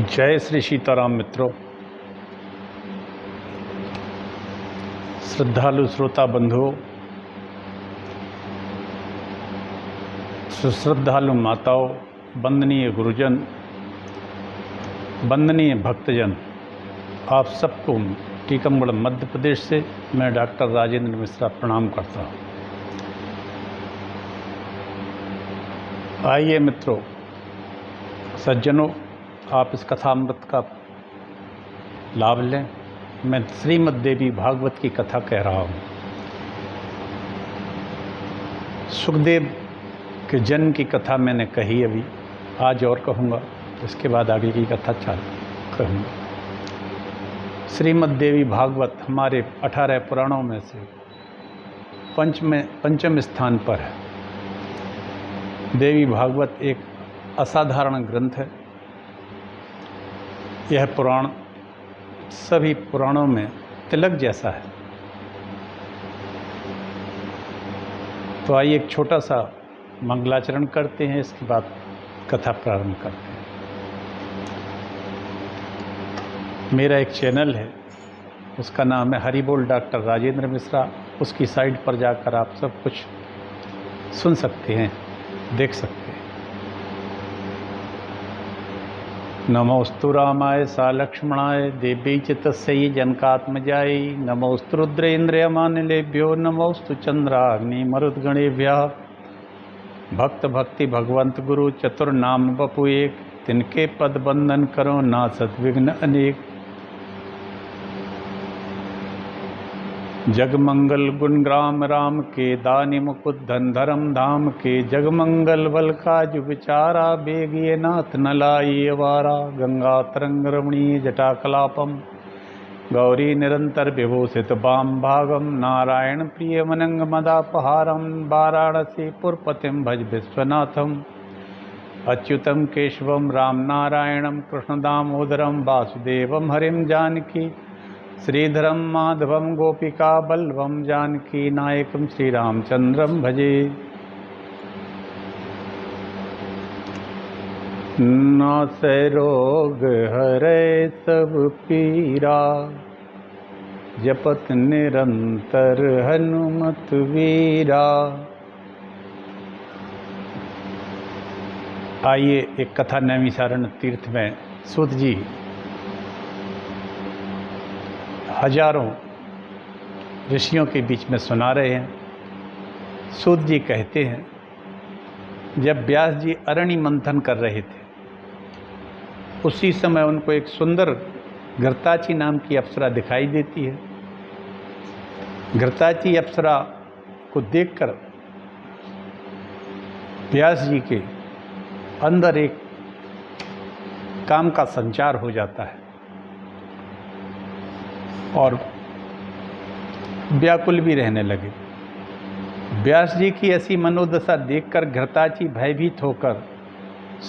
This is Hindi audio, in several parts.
जय श्री सीताराम मित्रों, श्रद्धालु श्रोता बंधुओं, सुश्रद्धालु माताओं, वंदनीय गुरुजन, वंदनीय भक्तजन, आप सबको टीकमगढ़ मध्य प्रदेश से मैं डॉक्टर राजेंद्र मिश्रा प्रणाम करता हूँ। आइए मित्रों, सज्जनों, आप इस कथामृत का लाभ लें। मैं श्रीमद् देवी भागवत की कथा कह रहा हूँ। सुखदेव के जन्म की कथा मैंने कही अभी, आज और कहूँगा, इसके बाद आगे की कथा चालू कहूँगा। श्रीमद् देवी भागवत हमारे 18 पुराणों में से पंचम स्थान पर है। देवी भागवत एक असाधारण ग्रंथ है। यह पुराण सभी पुराणों में तिलक जैसा है। तो आइए एक छोटा सा मंगलाचरण करते हैं, इसके बाद कथा प्रारंभ करते हैं। मेरा एक चैनल है, उसका नाम है हरि बोल डॉक्टर राजेंद्र मिश्रा। उसकी साइट पर जाकर आप सब कुछ सुन सकते हैं, देख सकते हैं। नमोस्तु रामाय सा लक्ष्मणाय देवी च तस्यै जनकात्मजायै नमोस्तु रुद्रेन्द्रियमानिलेभ्यो नमोस्तु चंद्राग्नि मरुद्गणेभ्यः। भक्त भक्ति भगवंत गुरु चतुर्नाम बपु एक, तिनके पद बंदन करो ना सद्विघ्न अनेक। जगमंगल गुण ग्राम राम के दानि मुकुट धन धर्म धाम के। जगमंगल बल काज विचारा बेगिए नाथ न लाई अवारा। गंगा तरंग रमणीय जटा कलापम गौरी निरंतर विभूषित वाम भागम। नारायण प्रिय मनंग मदापहारम वाराणसी पुरपतिम भज विश्वनाथम। अच्युतम केशवम राम नारायणम कृष्ण दामोदरम वासुदेवम हरिम जानकी। श्रीधरम माधवम गोपिका बल्लभम जानकी नायकम श्री रामचंद्रम भजे। नासै रोग हरै सब पीरा जपत निरंतर हनुमत वीरा। आइए एक कथा नैमिषारण्य तीर्थ में सूत जी हजारों ऋषियों के बीच में सुना रहे हैं। सूत जी कहते हैं, जब व्यास जी अरणि मंथन कर रहे थे, उसी समय उनको एक सुंदर घृताची नाम की अप्सरा दिखाई देती है। घृताची अप्सरा को देखकर व्यास जी के अंदर एक काम का संचार हो जाता है और व्याकुल भी रहने लगे। व्यास जी की ऐसी मनोदशा देखकर घृताची भयभीत होकर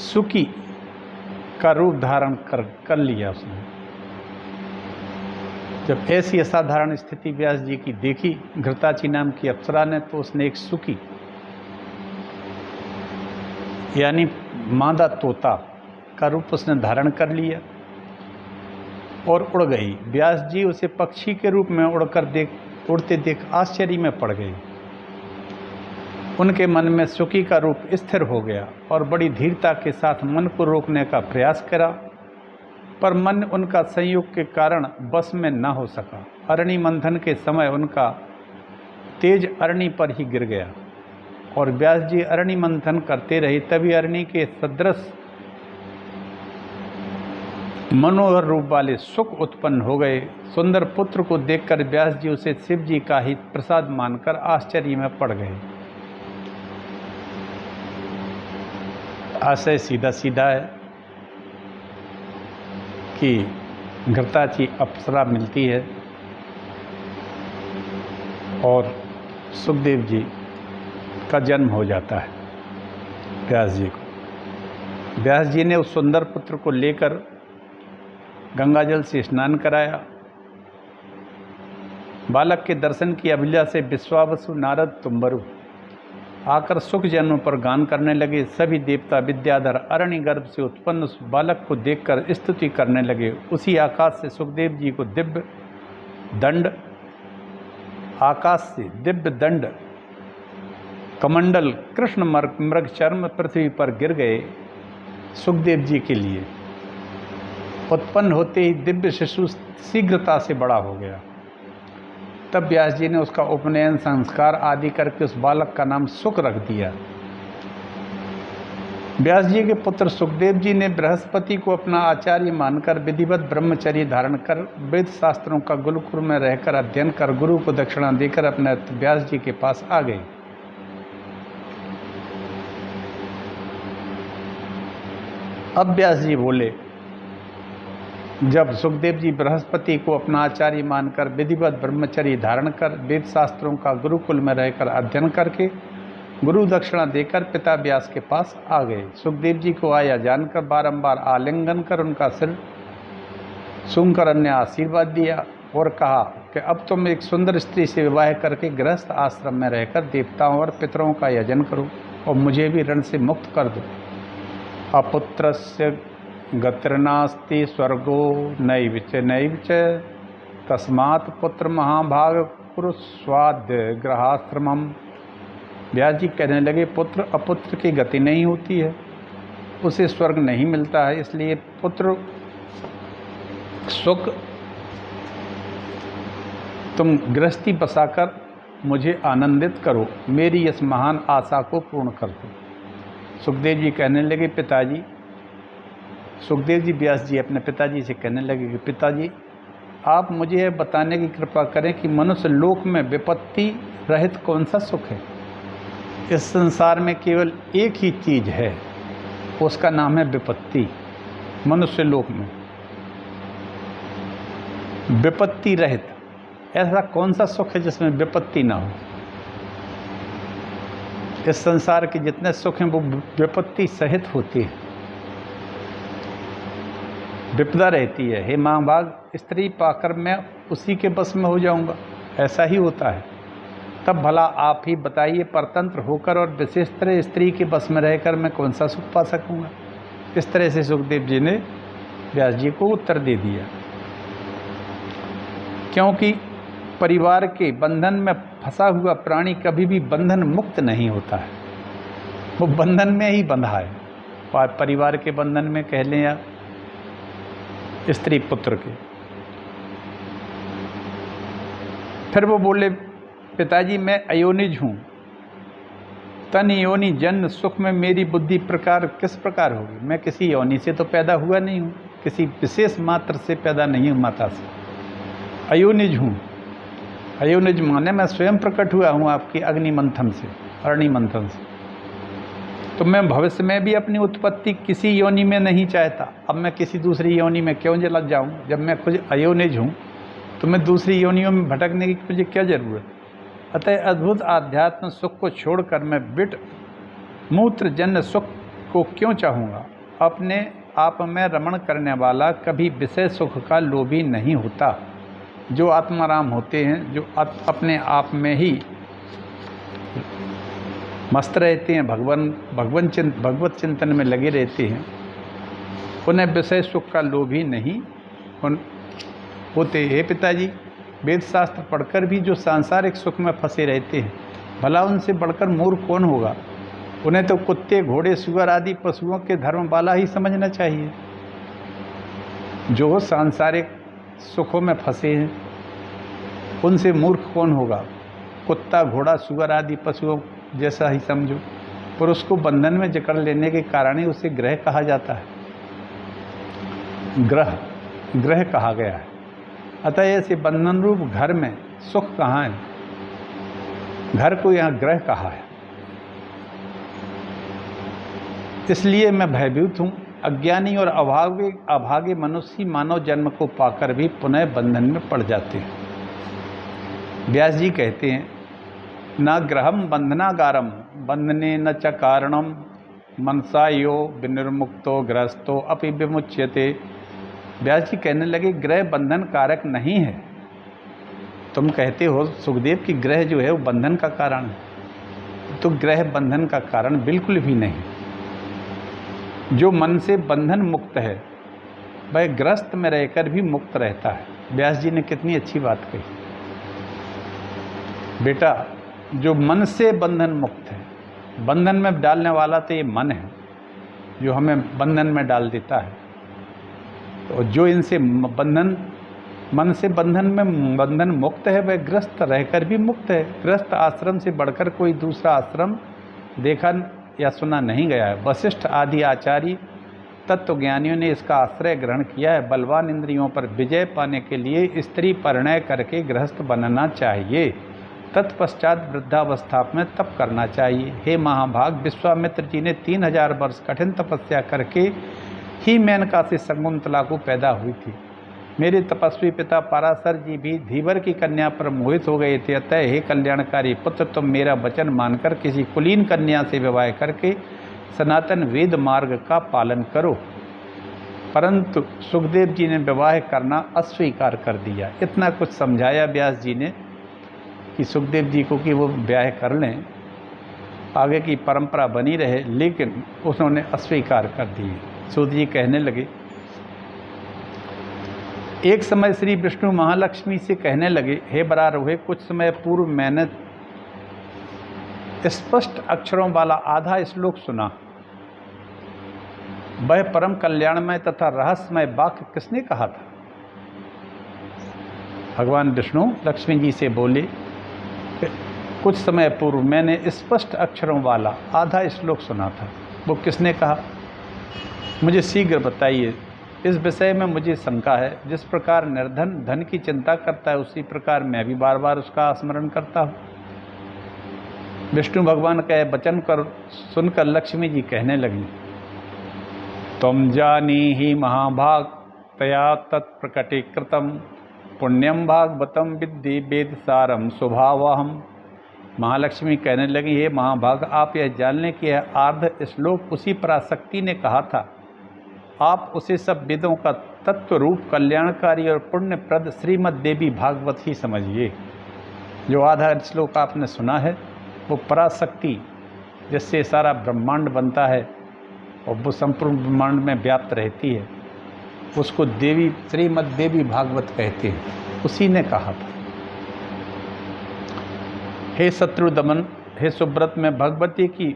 सुकी का रूप धारण कर लिया उसने। जब ऐसी असाधारण स्थिति व्यास जी की देखी घृताची नाम की अप्सरा ने, तो उसने एक सुकी यानी मादा तोता का रूप उसने धारण कर लिया और उड़ गई। व्यास जी उसे पक्षी के रूप में उड़ते देख आश्चर्य में पड़ गए। उनके मन में सुकी का रूप स्थिर हो गया और बड़ी धीरता के साथ मन को रोकने का प्रयास करा, पर मन उनका संयोग के कारण बस में न हो सका। अरणि मंथन के समय उनका तेज अरणि पर ही गिर गया और व्यास जी अरणि मंथन करते रहे। तभी अरणि के सदृश मनोहर रूप वाले सुख उत्पन्न हो गए। सुंदर पुत्र को देखकर व्यास जी उसे शिव जी का ही प्रसाद मानकर आश्चर्य में पड़ गए। आशय सीधा सीधा है कि घृताची अप्सरा मिलती है और सुखदेव जी का जन्म हो जाता है व्यास जी को। व्यास जी ने उस सुंदर पुत्र को लेकर गंगाजल से स्नान कराया। बालक के दर्शन की अभिलाषा से विश्वावसु नारद तुम्बरु आकर सुख जन्म पर गान करने लगे। सभी देवता विद्याधर अरण्य गर्भ से उत्पन्न उस बालक को देखकर स्तुति करने लगे। उसी आकाश से सुखदेव जी को दिव्य दंड कमंडल कृष्ण मृग चर्म पृथ्वी पर गिर गए। सुखदेव जी के लिए उत्पन्न होते ही दिव्य शिशु शीघ्रता से बड़ा हो गया। तब व्यास जी ने उसका उपनयन संस्कार आदि करके उस बालक का नाम सुख रख दिया। व्यास जी के पुत्र सुखदेव जी ने बृहस्पति को अपना आचार्य मानकर विधिवत ब्रह्मचर्य धारण कर वेद शास्त्रों का गुरुकुल में रहकर अध्ययन कर गुरु को दक्षिणा देकर अपने व्यास जी के पास आ गए। अब व्यास जी बोले, जब सुखदेव जी बृहस्पति को अपना आचार्य मानकर विधिवत ब्रह्मचर्य धारण कर वेद शास्त्रों का गुरुकुल में रहकर अध्ययन करके गुरु दक्षिणा देकर पिता व्यास के पास आ गए। सुखदेव जी को आया जानकर बारंबार आलिंगन कर उनका सिर सूंघकर अन्य आशीर्वाद दिया और कहा कि अब तुम एक सुंदर स्त्री से विवाह करके गृहस्थ आश्रम में रहकर देवताओं और पितरों का यजन करो और मुझे भी ऋण से मुक्त कर दो। अपुत्रस्य गतिर्नास्ति स्वर्गो नैव च तस्मात् पुत्र महाभाग कुरु स्वाद्य ग्रहाश्रमम। व्यास जी कहने लगे, पुत्र अपुत्र की गति नहीं होती है, उसे स्वर्ग नहीं मिलता है, इसलिए पुत्र सुख तुम गृहस्थी बसाकर मुझे आनंदित करो, मेरी इस महान आशा को पूर्ण कर दो। सुखदेव जी कहने लगे, पिताजी, सुखदेव जी व्यास जी अपने पिताजी से कहने लगे कि पिताजी, आप मुझे यह बताने की कृपा करें कि मनुष्य लोक में विपत्ति रहित कौन सा सुख है। इस संसार में केवल एक ही चीज़ है, उसका नाम है विपत्ति। मनुष्य लोक में विपत्ति रहित ऐसा कौन सा सुख है जिसमें विपत्ति ना हो। इस संसार के जितने सुख हैं वो विपत्ति सहित होती है, विपदा रहती है। हे महाभाग, स्त्री पाकर मैं उसी के बस में हो जाऊंगा, ऐसा ही होता है। तब भला आप ही बताइए, परतंत्र होकर और विशेष तरह स्त्री के बस में रहकर मैं कौन सा सुख पा सकूंगा। इस तरह से सुखदेव जी ने व्यास जी को उत्तर दे दिया। क्योंकि परिवार के बंधन में फंसा हुआ प्राणी कभी भी बंधन मुक्त नहीं होता है, वो बंधन में ही बंधा है। परिवार के बंधन में कह लें या स्त्री पुत्र के। फिर वो बोले, पिताजी, मैं अयोनिज हूँ, तन योनि जन्म सुख में मेरी बुद्धि प्रकार किस प्रकार होगी। मैं किसी योनि से तो पैदा हुआ नहीं हूँ, किसी विशेष मात्र से पैदा नहीं हूँ माता से। अयोनिज हूँ, अयोनिज माने मैं स्वयं प्रकट हुआ हूँ आपकी अग्नि मंथन से, अरणि मंथन से। तो मैं भविष्य में भी अपनी उत्पत्ति किसी योनि में नहीं चाहता। अब मैं किसी दूसरी योनि में क्यों लग जाऊँ। जब मैं खुद अयोनिज हूँ तो मैं दूसरी योनियों में भटकने की मुझे क्या ज़रूरत। अतः अद्भुत आध्यात्म सुख को छोड़कर मैं विट मूत्र जन्य सुख को क्यों चाहूँगा। अपने आप में रमण करने वाला कभी विषय सुख का लोभी नहीं होता। जो आत्माराम होते हैं, जो अपने आप में ही मस्त रहते हैं, भगवत चिंतन में लगे रहते हैं, उन्हें विषय सुख का लोभी नहीं होते। हे पिताजी, वेद शास्त्र पढ़कर भी जो सांसारिक सुख में फंसे रहते हैं, भला उनसे बढ़कर मूर्ख कौन होगा। उन्हें तो कुत्ते, घोड़े, सुअर आदि पशुओं के धर्म वाला ही समझना चाहिए। जो सांसारिक सुखों में फंसे हैं उनसे मूर्ख कौन होगा। कुत्ता, घोड़ा, सुअर आदि पशुओं जैसा ही समझो। पुरुष को बंधन में जकड़ लेने के कारण ही उसे ग्रह कहा जाता है, ग्रह कहा गया है। अतः ऐसे बंधन रूप घर में सुख कहाँ है, घर को यहाँ ग्रह कहा है। इसलिए मैं भयभीत हूँ। अज्ञानी और अभागे मनुष्य मानव जन्म को पाकर भी पुनः बंधन में पड़ जाते हैं। व्यास जी कहते हैं, न ग्रहम बंधनागारम बंधने न च कारणम मनसा यो विनिर्मुक्तो गृहस्थो अपि विमुच्यते। व्यास जी कहने लगे, ग्रह बंधन कारक नहीं है। तुम कहते हो सुखदेव की ग्रह जो है वो बंधन का कारण है, तो ग्रह बंधन का कारण बिल्कुल भी नहीं। जो मन से बंधन मुक्त है वह ग्रस्त में रहकर भी मुक्त रहता है। व्यास जी ने कितनी अच्छी बात कही। बेटा, जो मन से बंधन मुक्त है, बंधन में डालने वाला तो ये मन है जो हमें बंधन में डाल देता है। तो जो इनसे मन से बंधन मुक्त है वह ग्रस्त रहकर भी मुक्त है। ग्रस्त आश्रम से बढ़कर कोई दूसरा आश्रम देखा या सुना नहीं गया है। वशिष्ठ आदि आचार्य तत्वज्ञानियों ने इसका आश्रय ग्रहण किया है। बलवान इंद्रियों पर विजय पाने के लिए स्त्री परिणय करके गृहस्थ बनना चाहिए। तत्पश्चात वृद्धावस्था में तप करना चाहिए। हे महाभाग, विश्वामित्र जी ने 3000 वर्ष कठिन तपस्या करके ही मेनका से शकुंतला को पैदा हुई थी। मेरे तपस्वी पिता पराशर जी भी धीवर की कन्या पर मोहित हो गए थे। अतः हे कल्याणकारी पुत्र, तुम मेरा वचन मानकर किसी कुलीन कन्या से विवाह करके सनातन वेद मार्ग का पालन करो। परंतु सुखदेव जी ने विवाह करना अस्वीकार कर दिया। इतना कुछ समझाया व्यास जी ने कि सुखदेव जी को कि वो ब्याह कर लें, आगे की परंपरा बनी रहे, लेकिन उन्होंने अस्वीकार कर दिए। सूत जी कहने लगे, एक समय श्री विष्णु महालक्ष्मी से कहने लगे, हे बरारोहे, कुछ समय पूर्व मैंने स्पष्ट अक्षरों वाला आधा श्लोक सुना। वह परम कल्याणमय तथा रहस्यमय वाक्य किसने कहा था? भगवान विष्णु लक्ष्मी जी से बोले, कुछ समय पूर्व मैंने स्पष्ट अक्षरों वाला आधा श्लोक सुना था, वो किसने कहा? मुझे शीघ्र बताइए, इस विषय में मुझे शंका है। जिस प्रकार निर्धन धन की चिंता करता है, उसी प्रकार मैं भी बार बार उसका स्मरण करता हूँ। विष्णु भगवान का वचन कर सुनकर लक्ष्मी जी कहने लगी, तुम जानी ही महाभाग तया तत्प्रकटीकृतम पुण्यम भागवतम विद्धि वेद सारम स्वभावहम। महालक्ष्मी कहने लगी, हे महाभाग, आप यह जानने की यह आर्ध श्लोक उसी पराशक्ति ने कहा था। आप उसे सब वेदों का तत्व रूप कल्याणकारी और पुण्यप्रद श्रीमद् देवी भागवत ही समझिए। जो आधा श्लोक आपने सुना है वो पराशक्ति, जिससे सारा ब्रह्मांड बनता है और वो संपूर्ण ब्रह्मांड में व्याप्त रहती है, उसको देवी श्रीमद् देवी भागवत कहते हैं। उसी ने कहा था, हे शत्रुदमन, हे सुब्रत, मैं भगवती की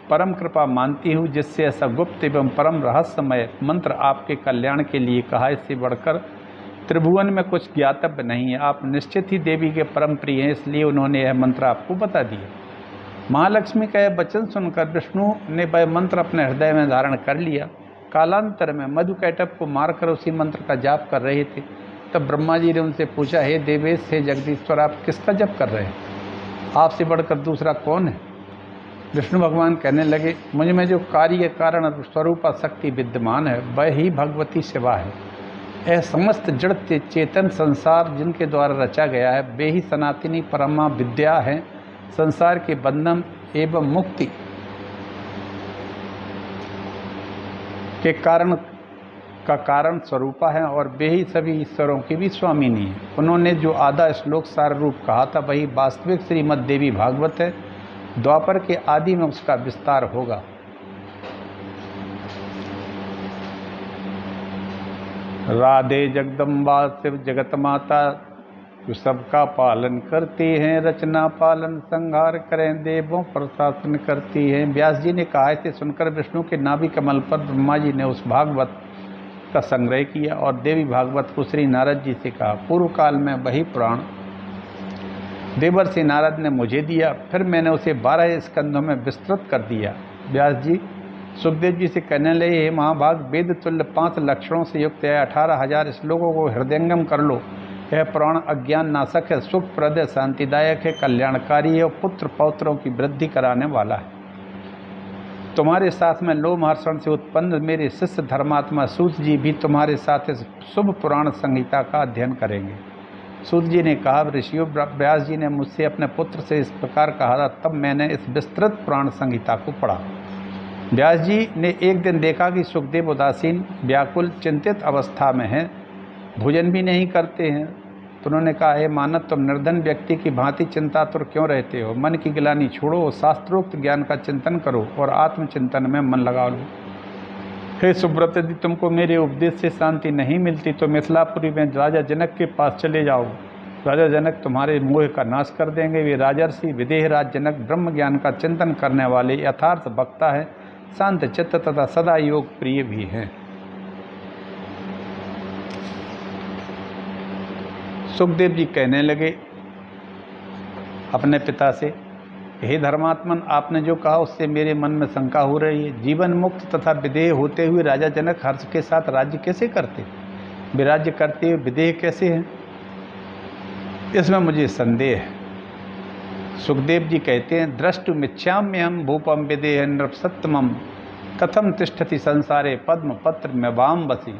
परम कृपा मानती हूँ, जिससे ऐसा गुप्त एवं परम रहस्यमय मंत्र आपके कल्याण के लिए कहा। इससे बढ़कर त्रिभुवन में कुछ ज्ञातव्य नहीं है। आप निश्चित ही देवी के परम प्रिय हैं, इसलिए उन्होंने यह मंत्र आपको बता दिया। महालक्ष्मी का यह वचन सुनकर विष्णु ने वह मंत्र अपने हृदय में धारण कर लिया। कालांतर में मधुकैटभ को मारकर उसी मंत्र का जाप कर रहे थे। तब ब्रह्मा जी ने उनसे पूछा, हे देवेश, हे जगदीश्वर, आप किसका जप कर रहे हैं? आपसे बढ़कर दूसरा कौन है? विष्णु भगवान कहने लगे, मुझ में जो कार्य कारण स्वरूपा शक्ति विद्यमान है वह ही भगवती शिवा है। यह समस्त जड़ चेतन संसार जिनके द्वारा रचा गया है वे ही सनातनी परमा विद्या है। संसार के बंधन एवं मुक्ति के कारण स्वरूपा है और वे ही सभी ईश्वरों की भी स्वामिनी है। उन्होंने जो आधा श्लोक सार रूप कहा था वही वास्तविक श्रीमद् देवी भागवत है। द्वापर के आदि में उसका विस्तार होगा। राधे जगदम्बा शिव जगत माता, जो सबका पालन करती हैं, रचना पालन संहार करें, देवों पर शासन करती हैं। व्यास जी ने कहा थे, सुनकर विष्णु के नाभि कमल पर ब्रह्मा जी ने उस भागवत का संग्रह किया और देवी भागवत को श्री नारद जी से कहा। पूर्व काल में वही पुराण देवर्षि नारद ने मुझे दिया, फिर मैंने उसे 12 स्कंधों में विस्तृत कर दिया। व्यास जी सुखदेव जी से कहने लगे, हे महाभाग, वेद तुल्य 5 लक्षणों से युक्त है। 18,000 श्लोकों को हृदयंगम कर लो। यह पुराण अज्ञान नाशक है, सुखप्रद है, शांतिदायक है, कल्याणकारी है और पुत्र पौत्रों की वृद्धि कराने वाला है। तुम्हारे साथ में लोमहर्षण से उत्पन्न मेरे शिष्य धर्मात्मा सूत जी भी तुम्हारे साथ इस शुभ पुराण संहिता का अध्ययन करेंगे। सूत जी ने कहा, ऋषियों, व्यास जी ने मुझसे अपने पुत्र से इस प्रकार कहा था, तब मैंने इस विस्तृत पुराण संहिता को पढ़ा। व्यास जी ने एक दिन देखा कि सुखदेव उदासीन, व्याकुल, चिंतित अवस्था में हैं, भोजन भी नहीं करते हैं। तो उन्होंने कहा, हे मानव, तुम निर्धन व्यक्ति की भांति चिंतातुर क्यों रहते हो? मन की गिलानी छोड़ो, शास्त्रोक्त ज्ञान का चिंतन करो और आत्मचिंतन में मन लगा लो। हे सुब्रत, यदि तुमको मेरे उपदेश से शांति नहीं मिलती तो मिथिलापुरी में राजा जनक के पास चले जाओ। राजा जनक तुम्हारे मोह का नाश कर देंगे। वे राजर्षि विदेहराज जनक ब्रह्म ज्ञान का चिंतन करने वाले यथार्थ वक्ता है, शांत चित्त तथा सदा योग प्रिय भी हैं। सुखदेव जी कहने लगे अपने पिता से, हे धर्मात्मन, आपने जो कहा उससे मेरे मन में शंका हो रही है। जीवन मुक्त तथा विदेह होते हुए राजा जनक हर्ष के साथ राज्य कैसे करते? विराज्य करते हुए विदेह कैसे हैं? इसमें मुझे संदेह है। सुखदेव जी कहते हैं, द्रष्टुमिच्छाम्यहं भूपम विदेह नृपसत्तमम् कथम तिष्ठति संसारे पद्म पत्र में वाम बसी।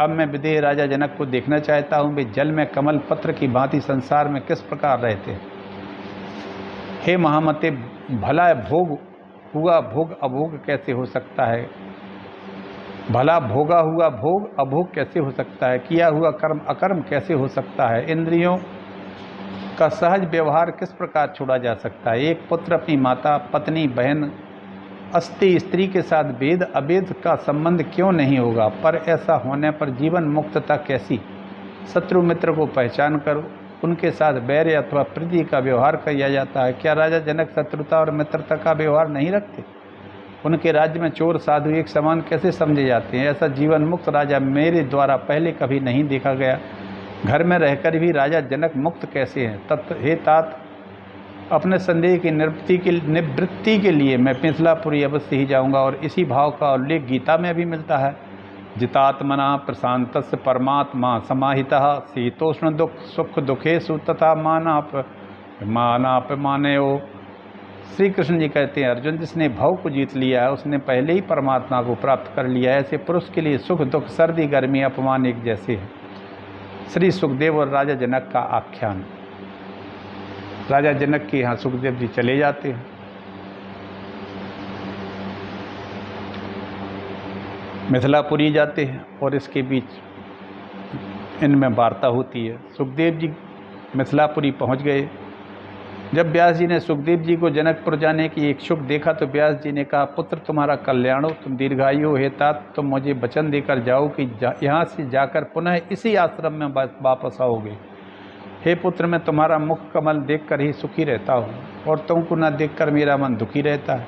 अब मैं विदेह राजा जनक को देखना चाहता हूँ। वे जल में कमल पत्र की भांति संसार में किस प्रकार रहते हैं। हे महामते, भला भोग हुआ भोग अभोग कैसे हो सकता है? भला भोगा हुआ भोग अभोग कैसे हो सकता है? किया हुआ कर्म अकर्म कैसे हो सकता है? इंद्रियों का सहज व्यवहार किस प्रकार छोड़ा जा सकता है? एक पुत्र अपनी माता, पत्नी, बहन, अस्ति स्त्री के साथ वेद अवेद का संबंध क्यों नहीं होगा? पर ऐसा होने पर जीवन मुक्तता कैसी? शत्रु मित्र को पहचान करो, उनके साथ बैर अथवा प्रीति का व्यवहार किया जाता है। क्या राजा जनक शत्रुता और मित्रता का व्यवहार नहीं रखते? उनके राज्य में चोर साधु एक समान कैसे समझे जाते हैं? ऐसा जीवन मुक्त राजा मेरे द्वारा पहले कभी नहीं देखा गया। घर में रहकर भी राजा जनक मुक्त कैसे हैं? हे तात, अपने संदेह की निवृत्ति के लिए मैं मिथिलापुरी अवश्य ही जाऊंगा। और इसी भाव का उल्लेख गीता में भी मिलता है। जितात्मना प्रशांतस्य परमात्मा समाहितः शीतोष्ण दुख सुख दुखेषु तथा मानापमानयो। श्री कृष्ण जी कहते हैं, अर्जुन, जिसने भाव को जीत लिया है उसने पहले ही परमात्मा को प्राप्त कर लिया है। ऐसे पुरुष के लिए सुख दुख सर्दी गर्मी अपमान एक जैसे हैं। श्री सुखदेव और राजा जनक का आख्यान। राजा जनक के यहाँ सुखदेव जी चले जाते हैं। मिथिलापुरी जाते हैं और इसके बीच इनमें वार्ता होती है। सुखदेव जी मिथिलापुरी पहुँच गए। जब व्यास जी ने सुखदेव जी को जनकपुर जाने की इच्छुक देखा तो व्यास जी ने कहा, पुत्र तुम्हारा कल्याण हो, तुम दीर्घायु हो। हे तात, तुम मुझे वचन देकर जाओ कि यहाँ से जाकर पुनः इसी आश्रम में वापस आओगे। हे पुत्र, मैं तुम्हारा मुख कमल देखकर ही सुखी रहता हूँ और तुमको न देखकर मेरा मन दुखी रहता है।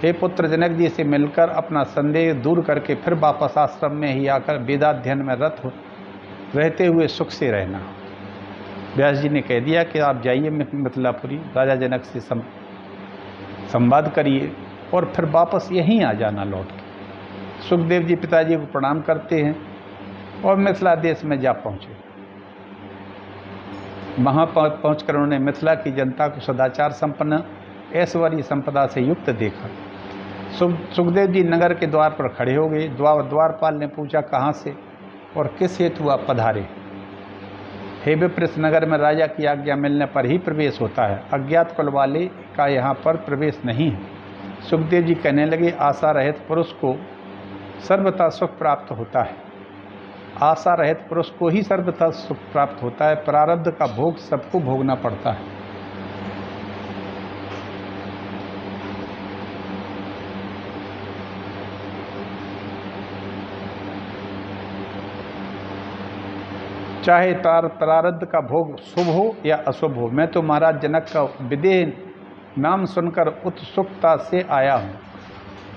हे पुत्र, जनक जी से मिलकर अपना संदेह दूर करके फिर वापस आश्रम में ही आकर वेदाध्ययन में रत रहते हुए सुख से रहना। व्यास जी ने कह दिया कि आप जाइए मिथिलापुरी, राजा जनक से संवाद करिए और फिर वापस यहीं आ जाना लौट के। सुखदेव जी पिताजी को प्रणाम करते हैं और मिथिला देश में जा पहुँचे। वहाँ पहुँचकर उन्होंने मिथिला की जनता को सदाचार संपन्न ऐश्वर्य संपदा से युक्त देखा। सुखदेव जी नगर के द्वार पर खड़े हो गए। द्वारपाल ने पूछा, कहाँ से और किस हेतु आप पधारे? हे विप्र, इस नगर में राजा की आज्ञा मिलने पर ही प्रवेश होता है, अज्ञात कुल वाले का यहाँ पर प्रवेश नहीं है। सुखदेव जी कहने लगे, आशा रहित पुरुष को सर्वथा सुख प्राप्त होता है। आशा रहित पुरुष को ही सर्वथा सुख प्राप्त होता है। प्रारब्ध का भोग सबको भोगना पड़ता है। चाहे प्रारब्ध का भोग शुभ हो या अशुभ हो। मैं तो महाराज जनक का विदेह नाम सुनकर उत्सुकता से आया हूँ।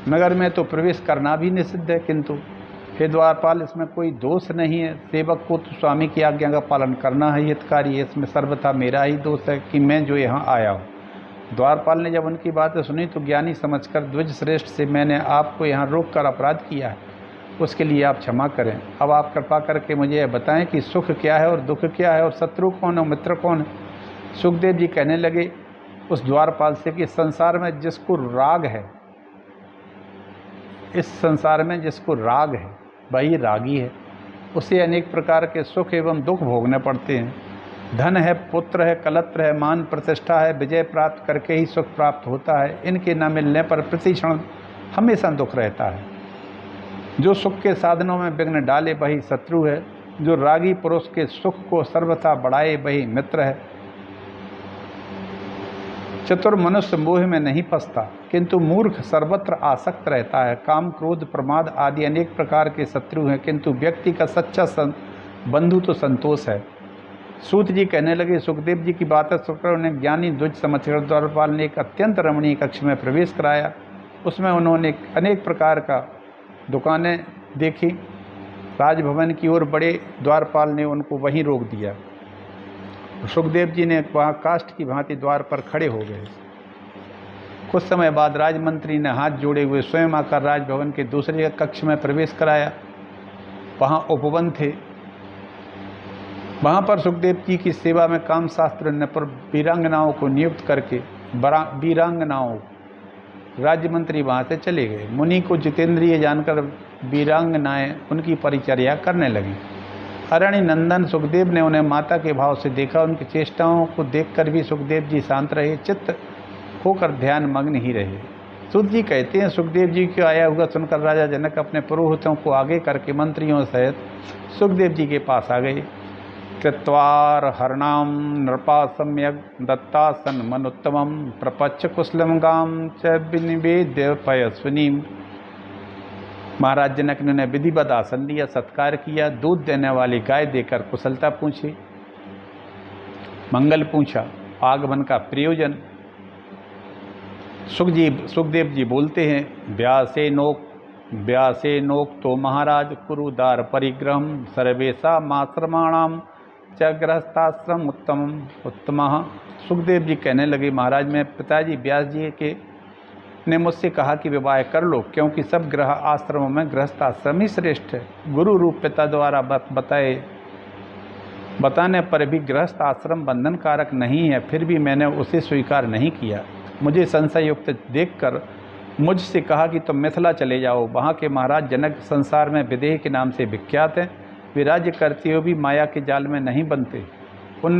नगर में तो प्रवेश करना भी निषिद्ध है, किंतु हे द्वारपाल, इसमें कोई दोष नहीं है। सेवक को तो स्वामी की आज्ञा का पालन करना है हितकारी है। इसमें सर्वथा मेरा ही दोष है कि मैं जो यहाँ आया हूँ। द्वारपाल ने जब उनकी बातें सुनी तो ज्ञानी समझकर द्विज श्रेष्ठ से मैंने आपको यहाँ रोक कर अपराध किया है, उसके लिए आप क्षमा करें। अब आप कृपा करके मुझे यह बताएं कि सुख क्या है और दुख क्या है और शत्रु कौन है और मित्र कौन है। सुखदेव जी कहने लगे उस द्वारपाल से कि संसार में जिसको राग है, इस संसार में जिसको राग है वही रागी है। उसे अनेक प्रकार के सुख एवं दुख भोगने पड़ते हैं। धन है, पुत्र है, कलत्र है, मान प्रतिष्ठा है, विजय प्राप्त करके ही सुख प्राप्त होता है। इनके न मिलने पर प्रतिक्षण हमेशा दुख रहता है। जो सुख के साधनों में विघ्न डाले वही शत्रु है। जो रागी पुरुष के सुख को सर्वथा बढ़ाए वही मित्र है। चतुर मनुष्य मोह में नहीं फंसता, किंतु मूर्ख सर्वत्र आसक्त रहता है। काम, क्रोध, प्रमाद आदि अनेक प्रकार के शत्रु हैं, किंतु व्यक्ति का सच्चा बंधु तो संतोष है। सूत जी कहने लगे, सुखदेव जी की बातें सुनकर उन्हें ज्ञानी द्विज समझकर द्वारपाल ने एक अत्यंत रमणीय कक्ष में प्रवेश कराया। उसमें उन्होंने अनेक प्रकार का दुकानें देखी। राजभवन की ओर बड़े द्वारपाल ने उनको वहीं रोक दिया। सुखदेव जी ने वहाँ काष्ठ की भांति द्वार पर खड़े हो गए। कुछ समय बाद राजमंत्री ने हाथ जोड़े हुए स्वयं आकर राजभवन के दूसरे कक्ष में प्रवेश कराया। वहाँ उपवन थे। वहाँ पर सुखदेव जी की सेवा में काम शास्त्र ने पर वीरांगनाओं को नियुक्त करके वीरांगनाओं राज्य मंत्री वहाँ से चले गए। मुनि को जितेंद्रिय जानकर वीरांगनाएं उनकी परिचर्या करने लगी। अरण्य नंदन सुखदेव ने उन्हें माता के भाव से देखा। उनकी चेष्टाओं को देखकर भी सुखदेव जी शांत रहे, चित्त होकर ध्यान मग्न ही रहे। सूत जी कहते हैं, सुखदेव जी को आया हुआ सुनकर राजा जनक अपने पुरोहितों को आगे करके मंत्रियों सहित सुखदेव जी के पास आ गए। कृत्वार हरणाम नृपा सम्यक दत्तासन मनुत्तमम प्रपच्छ कुशलम गाम च विनिवेद्य पयस्विनी। महाराज जनक ने उन्हें विधिवत आसन दिया, सत्कार किया, दूध देने वाली गाय देकर कुशलता पूछी, मंगल पूछा, आगमन का प्रयोजन। सुखदेव जी बोलते हैं, व्यासे नोक तो महाराज कुरुदार परिग्रहम सर्वेशा माश्रमाणाम च गृहस्थाश्रम उत्तम। सुखदेव जी कहने लगे, महाराज मैं पिताजी व्यास जी के ने मुझसे कहा कि विवाह कर लो, क्योंकि सब गृह आश्रमों में गृहस्थ आश्रम ही श्रेष्ठ है। गुरु रूप पिता द्वारा बताने पर भी गृहस्थ आश्रम बंधन कारक नहीं है, फिर भी मैंने उसे स्वीकार नहीं किया। मुझे संशय युक्त देखकर मुझसे कहा कि तुम मिथिला चले जाओ। वहाँ के महाराज जनक संसार में विदेह के नाम से विख्यात हैं। वे राज्य करते हुए भी माया के जाल में नहीं बनते। उन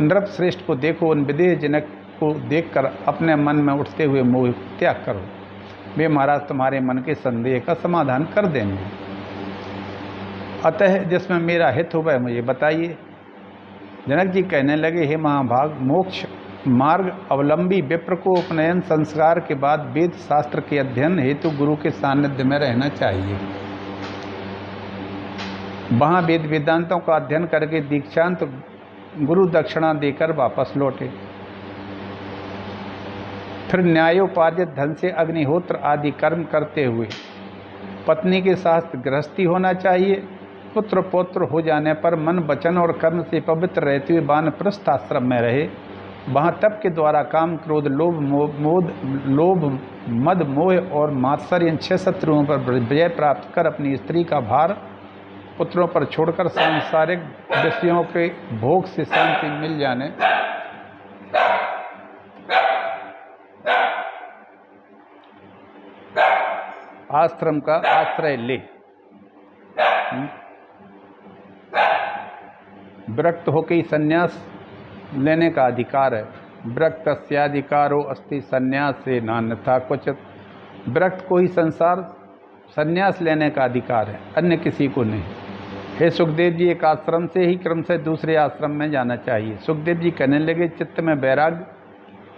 नृप श्रेष्ठ को देखो, उन विदेह जनक को देखकर अपने मन में उठते हुए मोह त्याग करो। वे महाराज तुम्हारे मन के संदेह का समाधान कर देंगे। अतः जिसमें मेरा हित हो वह मुझे बताइए। जनक जी कहने लगे, हे महाभाग, मोक्ष मार्ग अवलंबी विप्र को उपनयन संस्कार के बाद वेद शास्त्र के अध्ययन हेतु गुरु के सानिध्य में रहना चाहिए। वहाँ वेद वेदांतों का अध्ययन करके दीक्षांत गुरु दक्षिणा देकर वापस लौटे। फिर न्यायोपार्जित धन से अग्निहोत्र आदि कर्म करते हुए पत्नी के साथ गृहस्थी होना चाहिए। पुत्र पौत्र हो जाने पर मन वचन और कर्म से पवित्र रहते हुए वानप्रस्थ आश्रम में रहे। वहाँ तप के द्वारा काम, क्रोध, लोभ, मद, मोह और मात्सर्य इन 6 शत्रुओं पर विजय प्राप्त कर अपनी स्त्री का भार पुत्रों पर छोड़कर सांसारिक विषयों के भोग से शांति मिल जाने आश्रम का आश्रय ले। विरक्त होकर ही संन्यास लेने का अधिकार है। विरक्तस्याधिकारो अस्ति संन्यास से नान्यथा क्वचित। विरक्त को ही संन्यास लेने का अधिकार है, अन्य किसी को नहीं। हे सुखदेव जी, एक आश्रम से ही क्रम से दूसरे आश्रम में जाना चाहिए। सुखदेव जी कहने लगे, चित्त में वैराग्य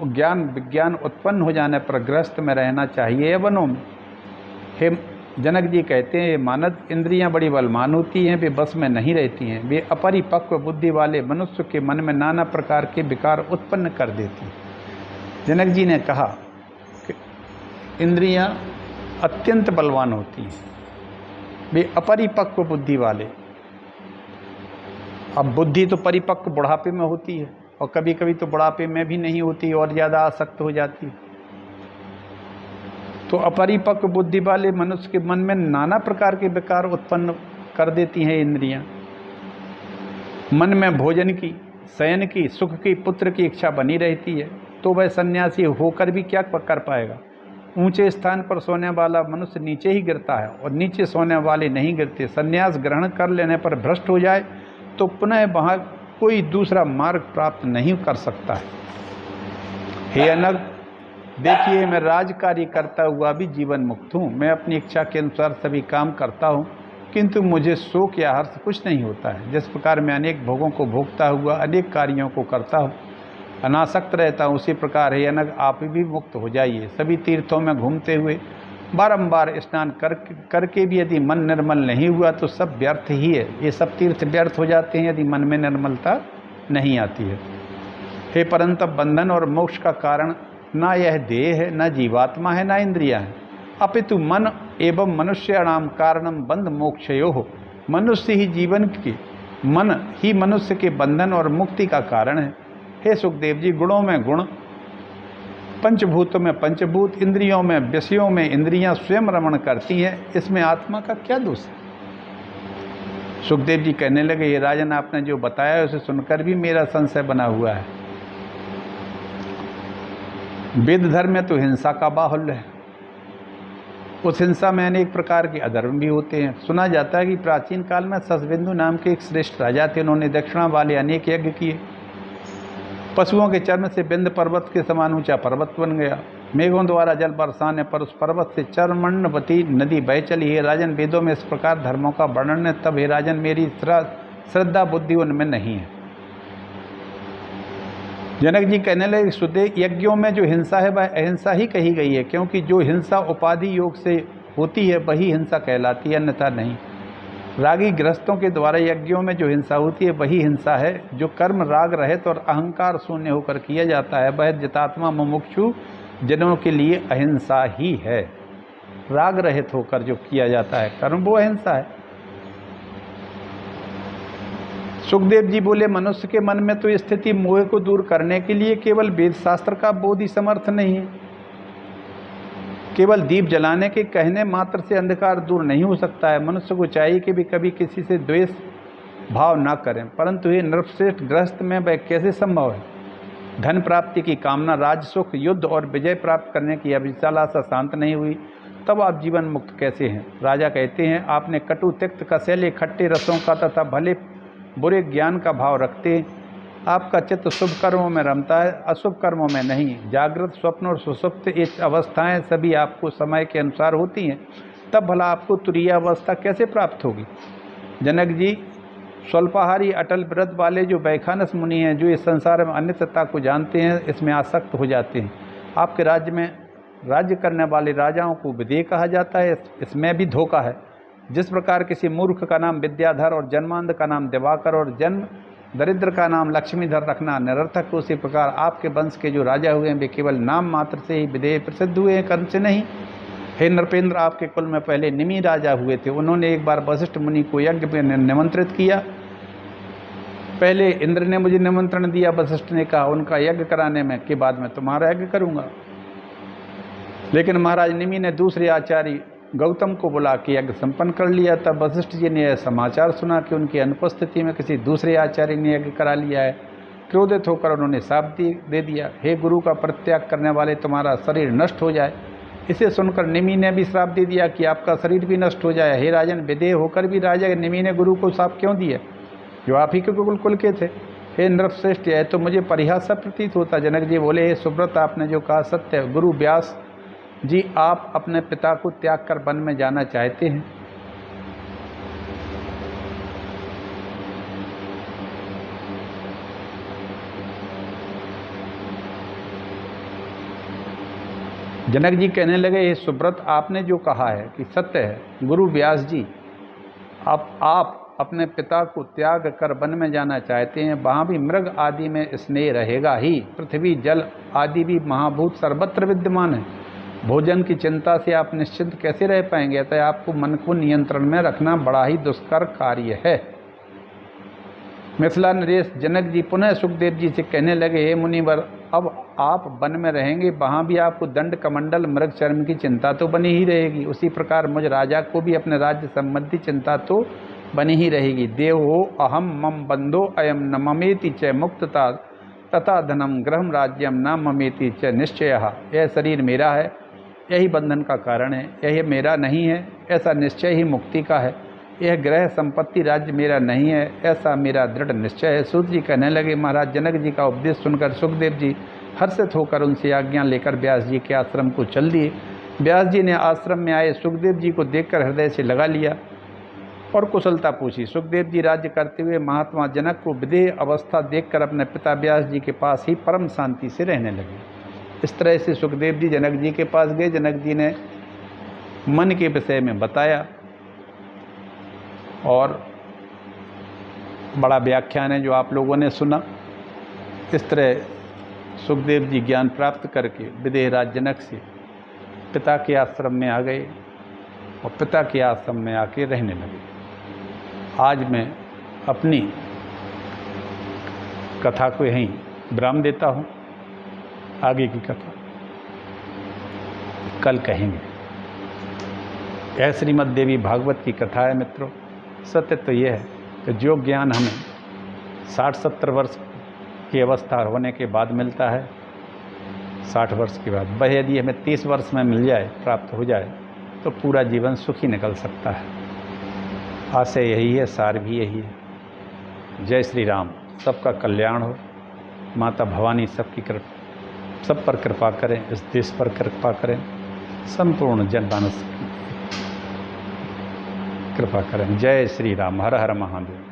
ज्ञान विज्ञान उत्पन्न हो जाने पर गृहस्थ में रहना चाहिए या वनों में। हे जनक जी कहते हैं, मानद इंद्रियां बड़ी बलवान होती हैं, वे बस में नहीं रहती हैं। वे अपरिपक्व बुद्धि वाले मनुष्य के मन में नाना प्रकार के विकार उत्पन्न कर देती हैं। जनक जी ने कहा कि इंद्रियां अत्यंत बलवान होती हैं, वे अपरिपक्व बुद्धि वाले। अब बुद्धि तो परिपक्व बुढ़ापे में होती है, और कभी कभी तो बुढ़ापे में भी नहीं होती और ज़्यादा आसक्त हो जाती है। तो अपरिपक्व बुद्धि वाले मनुष्य के मन में नाना प्रकार के विकार उत्पन्न कर देती हैं इंद्रियां। मन में भोजन की, शयन की, सुख की, पुत्र की इच्छा बनी रहती है, तो वह सन्यासी होकर भी क्या कर पाएगा। ऊंचे स्थान पर सोने वाला मनुष्य नीचे ही गिरता है और नीचे सोने वाले नहीं गिरते। सन्यास ग्रहण कर लेने पर भ्रष्ट हो जाए तो पुनः वहाँ कोई दूसरा मार्ग प्राप्त नहीं कर सकता है। हे अनग, देखिए, मैं राज कार्य करता हुआ भी जीवन मुक्त हूँ। मैं अपनी इच्छा के अनुसार सभी काम करता हूँ। किंतु मुझे शोक या हर्ष कुछ नहीं होता है। जिस प्रकार मैं अनेक भोगों को भोगता हुआ अनेक कार्यों को करता हूँ, अनासक्त रहता हूँ, उसी प्रकार हे अनग आप भी मुक्त हो जाइए। सभी तीर्थों में घूमते हुए बारंबार स्नान करके भी यदि मन निर्मल नहीं हुआ तो सब व्यर्थ ही है। ये सब तीर्थ व्यर्थ हो जाते हैं यदि मन में निर्मलता नहीं आती है। हे परंतप बंधन और मोक्ष का कारण ना यह देह है, न जीवात्मा है, न इंद्रियां हैं, अपितु मन एवं मनुष्याणाम कारणम बंध मोक्षयो हो। मनुष्य ही जीवन के मन ही मनुष्य के बंधन और मुक्ति का कारण है। हे सुखदेव जी, गुणों में गुण, पंचभूतों में पंचभूत, इंद्रियों में विषयों में इंद्रियां स्वयं रमण करती हैं, इसमें आत्मा का क्या दोष है? सुखदेव जी कहने लगे, ये राजन आपने जो बताया उसे सुनकर भी मेरा संशय बना हुआ है। वेद धर्म में तो हिंसा का बाहुल्य है, उस हिंसा में अनेक प्रकार के अधर्म भी होते हैं। सुना जाता है कि प्राचीन काल में शशबिंदु नाम के एक श्रेष्ठ राजा थे। उन्होंने दक्षिणा वाले अनेक यज्ञ किए। पशुओं के चर्म से बिंद पर्वत के समान ऊंचा पर्वत बन गया। मेघों द्वारा जल बरसाने पर उस पर्वत से चर्मण्यवती नदी बह चली। हे राजन, वेदों में इस प्रकार धर्मों का वर्णन है, तब हे राजन मेरी श्रद्धा बुद्धि उनमें नहीं है। जनक जी कहने लगे, सुदेव, यज्ञों में जो हिंसा है वह अहिंसा ही कही गई है, क्योंकि जो हिंसा उपाधि योग से होती है वही हिंसा कहलाती है, अन्यथा नहीं। रागी गृहस्थों के द्वारा यज्ञों में जो हिंसा होती है वही हिंसा है। जो कर्म राग रहित और अहंकार शून्य होकर किया जाता है वह जितात्मा मुमुक्षु जनों के लिए अहिंसा ही है। राग रहित होकर जो किया जाता है कर्म, वो अहिंसा है। सुखदेव जी बोले, मनुष्य के मन में तो स्थिति मोह को दूर करने के लिए केवल वेद शास्त्र का बोध ही समर्थ नहीं है। केवल दीप जलाने के कहने मात्र से अंधकार दूर नहीं हो सकता है। मनुष्य को चाहिए कि भी कभी किसी से द्वेष भाव ना करें, परंतु ये नृपश्रेष्ठ गृहस्थ में वह कैसे संभव है? धन प्राप्ति की कामना, राज सुख, युद्ध और विजय प्राप्त करने की अभिलाषा शांत नहीं हुई, तब आप जीवन मुक्त कैसे हैं? राजा कहते हैं, आपने कटु तिक्त कसैले खट्टे रसों का तथा भले बुरे ज्ञान का भाव रखते, आपका चित्त शुभ कर्मों में रमता है, अशुभ कर्मों में नहीं। जागृत, स्वप्न और सुषुप्त ये अवस्थाएं सभी आपको समय के अनुसार होती हैं, तब भला आपको तुरीय अवस्था कैसे प्राप्त होगी? जनक जी, स्वल्पाहारी अटल व्रत वाले जो वैखानस मुनि हैं, जो इस संसार में अनित्यता को जानते हैं, इसमें आसक्त हो जाते हैं। आपके राज्य में राज्य करने वाले राजाओं को विदेह कहा जाता है, इसमें भी धोखा है। जिस प्रकार किसी मूर्ख का नाम विद्याधर और जन्मांध का नाम दिवाकर और जन्म दरिद्र का नाम लक्ष्मीधर रखना निरर्थक, उसी प्रकार आपके वंश के जो राजा हुए हैं वे केवल नाम मात्र से ही विदेह प्रसिद्ध हुए हैं, कर्म से नहीं। हे नृपेंद्र, आपके कुल में पहले निमि राजा हुए थे। उन्होंने एक बार वशिष्ठ मुनि को यज्ञ में निमंत्रित किया। पहले इंद्र ने मुझे निमंत्रण दिया, वशिष्ठ ने कहा उनका यज्ञ कराने में के बाद मैं तुम्हारा यज्ञ करूँगा। लेकिन महाराज निमि ने दूसरे आचार्य गौतम को बुला के यज्ञ संपन्न कर लिया। तब वशिष्ठ जी ने यह समाचार सुना कि उनकी अनुपस्थिति में किसी दूसरे आचार्य ने यज्ञ करा लिया है। क्रोधित होकर उन्होंने शाप दे दिया, हे गुरु का परित्याग करने वाले, तुम्हारा शरीर नष्ट हो जाए। इसे सुनकर निमि ने भी श्राप दे दिया कि आपका शरीर भी नष्ट हो जाए। हे राजन, विदेह होकर भी राजा निमि ने गुरु को शाप क्यों दिया, जो आप ही के कुल के थे? हे नृपश्रेष्ठ, यह तो मुझे परिहास प्रतीत होता। जनक जी बोले, हे सुब्रत, आपने जो कहा सत्य है। गुरु व्यास जी, आप अपने पिता को त्याग कर वन में जाना चाहते हैं। जनक जी कहने लगे, हे सुब्रत, आपने जो कहा है कि सत्य है। गुरु व्यास जी, आप अपने पिता को त्याग कर वन में जाना चाहते हैं। वहाँ भी मृग आदि में स्नेह रहेगा ही। पृथ्वी जल आदि भी महाभूत सर्वत्र विद्यमान है। भोजन की चिंता से आप निश्चिंत कैसे रह पाएंगे? अतः आपको मन को नियंत्रण में रखना बड़ा ही दुष्कर कार्य है। मिथिला नरेश जनक जी पुनः सुखदेव जी से कहने लगे, हे मुनिवर, अब आप वन में रहेंगे, वहाँ भी आपको दंड कमंडल मृग चर्म की चिंता तो बनी ही रहेगी। उसी प्रकार मुझ राजा को भी अपने राज्य संबंधी चिंता तो बनी ही रहेगी। देवो अहम मम बंधो अयम न ममेति च मुक्तता तथा धनम गृहम राज्यम न ममेति च निश्चय। यह शरीर मेरा है, यही बंधन का कारण है, यह मेरा नहीं है, ऐसा निश्चय ही मुक्ति का है। यह ग्रह संपत्ति राज्य मेरा नहीं है, ऐसा मेरा दृढ़ निश्चय है। सूत जी कहने लगे, महाराज जनक जी का उपदेश सुनकर सुखदेव जी हर्षित होकर उनसे आज्ञा लेकर व्यास जी के आश्रम को चल दिए। व्यास जी ने आश्रम में आए सुखदेव जी को देखकर हृदय से लगा लिया। और कुशलता पूछी। सुखदेव जी राज्य करते हुए महात्मा जनक को विदेह अवस्था देखकर अपने पिता व्यास जी के पास ही परम शांति से रहने लगे। इस तरह से सुखदेव जी जनक जी के पास गए। जनक जी ने मन के विषय में बताया और बड़ा व्याख्यान है जो आप लोगों ने सुना। इस तरह सुखदेव जी ज्ञान प्राप्त करके विदेहराज जनक से पिता के आश्रम में आ गए और पिता के आश्रम में आके रहने लगे। आज मैं अपनी कथा को यहीं विराम देता हूँ। आगे की कथा कल कहेंगे। यह श्रीमद् देवी भागवत की कथा है मित्रों। सत्य तो यह है कि जो ज्ञान हमें 60-70 वर्ष की अवस्था होने के बाद मिलता है, 60 वर्ष के बाद, वह यदि हमें 30 वर्ष में मिल जाए, प्राप्त हो जाए, तो पूरा जीवन सुखी निकल सकता है। आशय यही है, सार भी यही है। जय श्री राम। सबका कल्याण हो। माता भवानी सब पर कृपा करें, इस देश पर कृपा करें, संपूर्ण जनमानस की कृपा करें। जय श्री राम। हर हर महादेव।